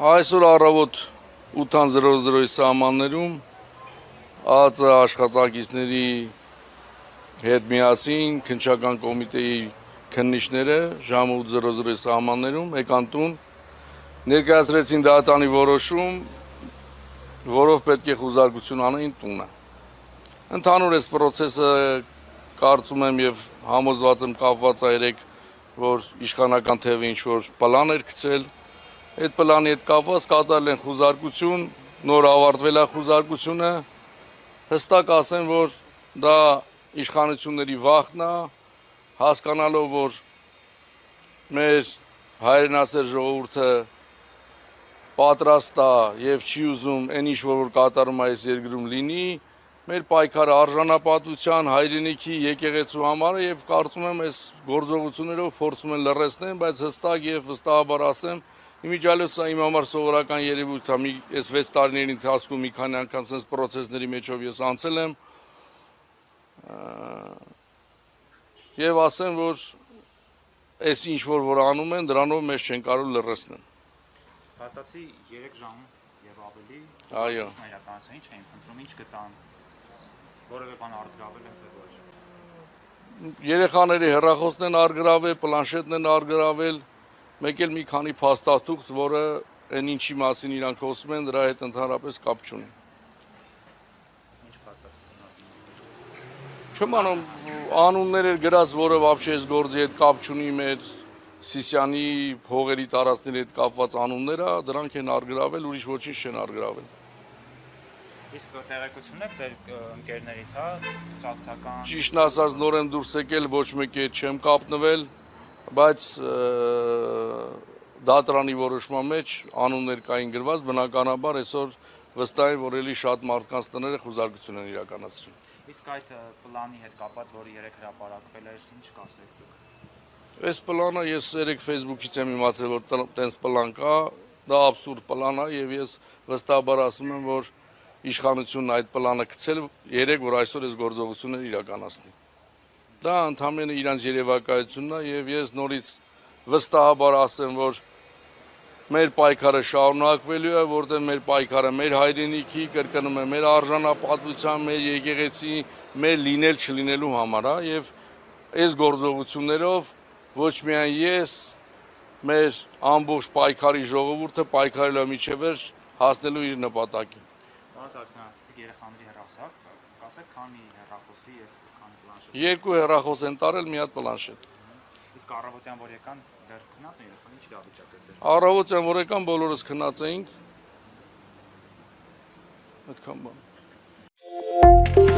Այսօր առավոտ 8:00-ի սահմաններում ԱԱԾ աշխատակիցների հետ միասին քննչական կոմիտեի քննիչները ժամը 8:00-ի սահմաններում եկան տուն, ներկայացրեցին դատարանի որոշում, որով պետք է խուզարկություն անեին տունը։ Ընդհանուր այս պրոցեսը կարծում եմ եւ համոզված եմ կապված է երեք, որ իշխանական թևը ինչ-որ պլան էր գցել, այդ պլանի հետ կապված կատարել են խուզարկություն, նոր ավարտվել է խուզարկությունը, հստակ ասեմ, որ դա իշխանությունների վախն է, հասկանալով, որ մեր հայրենասեր ժողովուրդը պատրաստ է եւ չի ուզում այն ինչ որ կատարում է այս երկրում լինի, մեր պայքարը արժանապատվության, հայրենիքի, եկեղեցու համար է եւ կարծում եմ այս գործողություններով փորձում են լռեցնել, բայց հստակ եւ վստահաբար ասեմ, իմիջիալոց սա իմ համար սովորական երևույթ է, այս 6 տարիների ընթացքում մի քանի անգամ sense process-ների մեջով ես անցել եմ եւ ասեմ, որ այս ինչ որ անում են, դրանով մեզ չեն կարող լռեցնել։ Փաստացի 3 ժամ եւ ավելի այո իրականացան, ինչ էին փնտրում, ինչ գտան, որևէ բան արգրավել են թե ոչ։ Երեխաների հեռախոսն են արգրավել, պլանշետն են արգրավել, մեկ էլ մի քանի փաստաթուղթ, որը այն ինչի մասին իրանք խոսում են, դրա հետ ընդհանրապես կապ չունի։ Ինչ փաստաթուղթ ասում։ Չեմ անում անուններ էր գրած, որը вообще այս գործի հետ կապ չունի մեր Սիսյանի փողերի տարածքների հետ կապված անուններ է, դրանք են արգրավել, ուրիշ ոչինչ չեն արգրավել։ Իսկ տեղեկություններ ձեր ընկերներից, հա, սակցական։ Ճիշտն ասած նոր եմ դուրս եկել, ոչ մեկի հետ չեմ կապնվել, բայց դատարանի որոշման մեջ անուններ կային գրված, բնականաբար այսօր վստահ եմ, որ էլի շատ մարդկանց տները խուզարկություն են իրականացրել։ Իսկ այդ պլանի հետ կապված, որը 3 հրապարակվել էր, ինչ կասեք դուք։ Այս պլանը ես երեք Facebook-ից եմ իմացել, որ տենց պլան կա, դա աբսուրդ պլան է եւ ես վստահաբար ասում եմ, որ իշխանությունն այդ պլանը գցել երեք, որ այսօր այս գործողությունները իրականացնի։ Դա ընդհանրապես իրանց երևակայությունն է եւ ես նորից վստահաբար ասեմ, որ մեր պայքարը շարունակվելու է, որտեղ մեր պայքարը մեր հայրենիքի, կրկնում եմ, մեր արժանապատվության, մեր եկեղեցի, մեր լինել չլինելու համար է եւ այս գործողություններով ոչ միայն ես, մեր ամբողջ պայքարի ժողովուրդը պայքարելու է միջևեր հասնելու իր նպատակին։ Բանաս Ալեքսանդր, ասացիք երեխաների հեռախոսակ, կասեք քանի հեռախոսի եւ քանի պլանշետ։ 2 հեռախոս են տարել, մի հատ պլանշետ։ Իսկ առավոտյան որ եկան, դեռ քնած են երեխան, ինչ իրավիճակ է ձեր։ Առավոտյան որ եկան, բոլորս քնած էինք։ Այդքան բան։